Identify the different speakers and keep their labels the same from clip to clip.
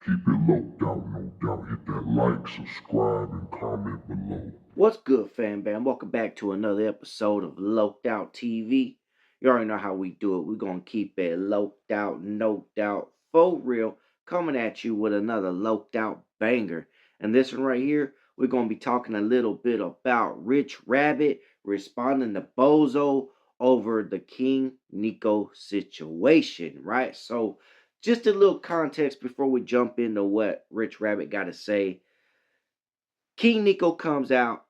Speaker 1: Keep it low down, no doubt. Hit that like, subscribe, and comment below.
Speaker 2: What's good, fam bam? Welcome back to another episode of Loked Out TV. You already know how we do it. We're gonna keep it loked out, no doubt, for real, coming at you with another loked out banger. And this one right here, we're gonna be talking a little bit about Richrabbit responding to Bozo over the King Neeko situation, right? So, just a little context before we jump into what Richrabbit got to say. King Neeko comes out,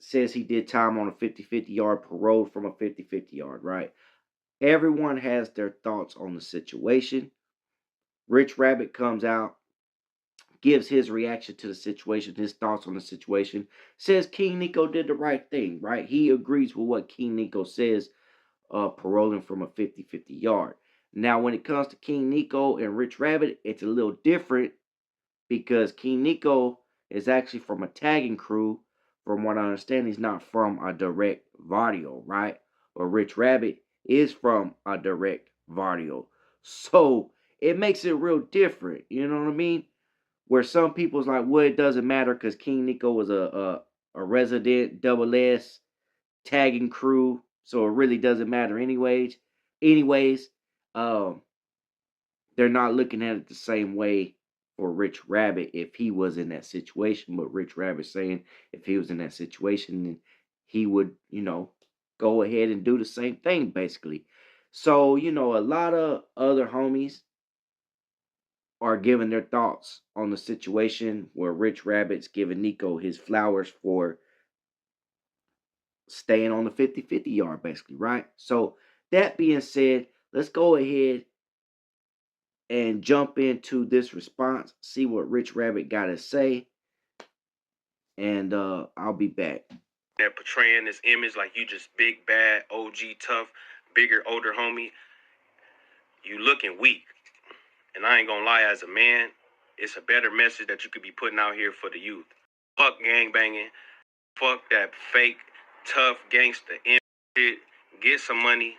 Speaker 2: says he did time on a 50-50 yard, parole from a 50-50 yard, right? Everyone has their thoughts on the situation. Richrabbit comes out, gives his reaction to the situation, his thoughts on the situation, says King Neeko did the right thing, right? He agrees with what King Neeko says, paroling from a 50-50 yard. Now, when it comes to King Neeko and Richrabbit, it's a little different because King Neeko is actually from a tagging crew. From what I understand, he's not from a direct Vardio, right? But Richrabbit is from a direct Vardio. So it makes it real different. You know what I mean? Where some people's like, well, it doesn't matter because King Neeko was a resident double S tagging crew, so it really doesn't matter anyways. Anyways, um, they're not looking at it the same way for Richrabbit if he was in that situation. But Richrabbit saying if he was in that situation, then he would, go ahead and do the same thing basically. So, a lot of other homies are giving their thoughts on the situation where Richrabbit's giving Neeko his flowers for staying on the 50-50 yard, basically, right? So, that being said, let's go ahead and jump into this response, see what Richrabbit got to say, and I'll be back.
Speaker 3: They're portraying this image like you just big, bad, OG, tough, bigger, older homie. You looking weak. And I ain't gonna lie, as a man, it's a better message that you could be putting out here for the youth. Fuck gang banging. Fuck that fake, tough gangster shit. Get some money.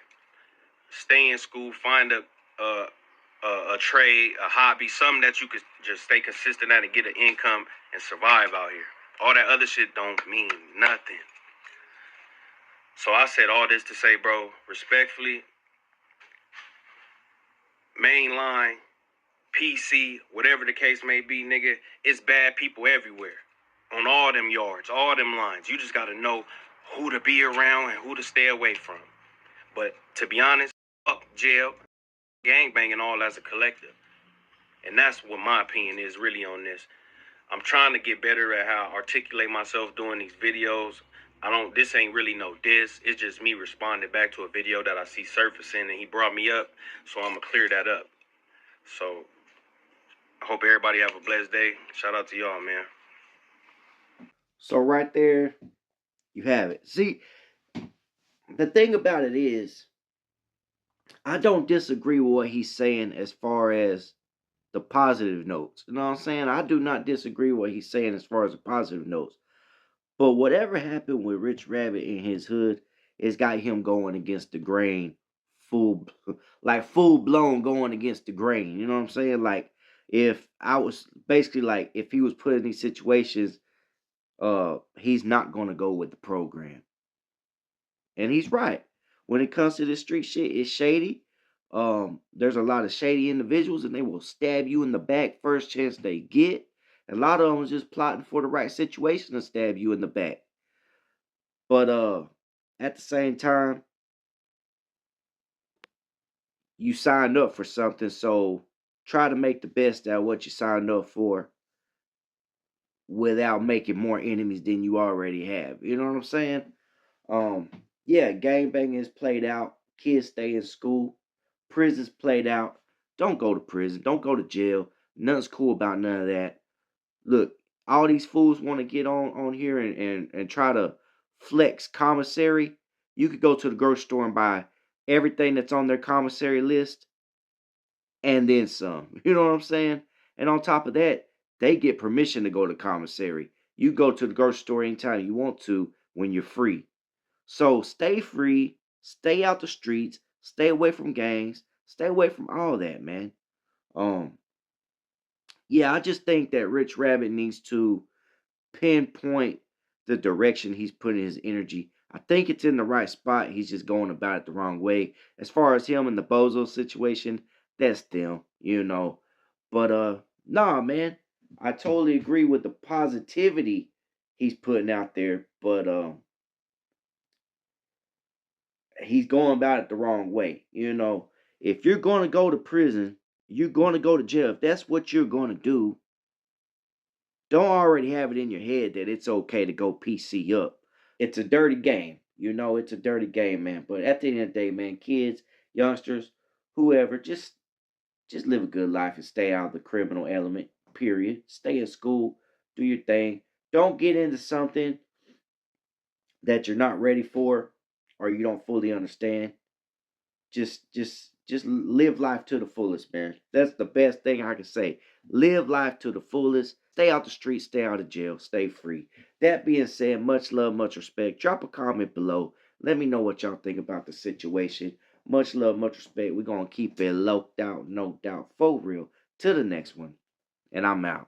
Speaker 3: Stay in school. Find a trade, a hobby, something that you could just stay consistent at and get an income and survive out here. All that other shit don't mean nothing. So I said all this to say, bro, respectfully, mainline, PC, whatever the case may be, nigga, it's bad people everywhere. On all them yards, all them lines. You just gotta know who to be around and who to stay away from. But to be honest, fuck jail, gangbanging all as a collective. And that's what my opinion is really on this. I'm trying to get better at how I articulate myself doing these videos. This ain't really no diss. It's just me responding back to a video that I see surfacing and he brought me up. So I'm gonna clear that up. So I hope everybody have a blessed day. Shout out to y'all, man.
Speaker 2: So right there, you have it. See, the thing about it is, I don't disagree with what he's saying as far as the positive notes. You know what I'm saying? I do not disagree with what he's saying as far as the positive notes. But whatever happened with Richrabbit in his hood, it's got him going against the grain, full blown going against the grain. You know what I'm saying? Like if I was basically like if he was put in these situations, he's not gonna go with the program. And he's right. When it comes to this street shit, it's shady. There's a lot of shady individuals, and they will stab you in the back first chance they get. A lot of them is just plotting for the right situation to stab you in the back. But at the same time, you signed up for something, so try to make the best out of what you signed up for without making more enemies than you already have. You know what I'm saying? Um, yeah, gangbanging is played out. Kids stay in school. Prison's played out. Don't go to prison. Don't go to jail. Nothing's cool about none of that. Look, all these fools want to get on here and try to flex commissary. You could go to the grocery store and buy everything that's on their commissary list and then some. You know what I'm saying? And on top of that, they get permission to go to commissary. You go to the grocery store anytime you want to when you're free. So stay free, stay out the streets, stay away from gangs, stay away from all that, man. Um, Yeah, I just think that Richrabbit needs to pinpoint the direction he's putting his energy. I think it's in the right spot. He's just going about it the wrong way. As far as him and the Bozo situation, that's them, you know. But nah, man, I totally agree with the positivity he's putting out there. But he's going about it the wrong way. You know, if you're going to go to prison, you're going to go to jail. If that's what you're going to do, don't already have it in your head that it's okay to go PC up. It's a dirty game. You know, it's a dirty game, man. But at the end of the day, man, kids, youngsters, whoever, just live a good life and stay out of the criminal element. Period. Stay in school, do your thing. Don't get into something that you're not ready for or you don't fully understand. Just live life to the fullest, man. That's the best thing I can say. Live life to the fullest. Stay out the street, stay out of jail, stay free. That being said, much love, much respect. Drop a comment below. Let me know what y'all think about the situation. Much love, much respect. We're gonna keep it locked out, no doubt, for real. To the next one. And I'm out.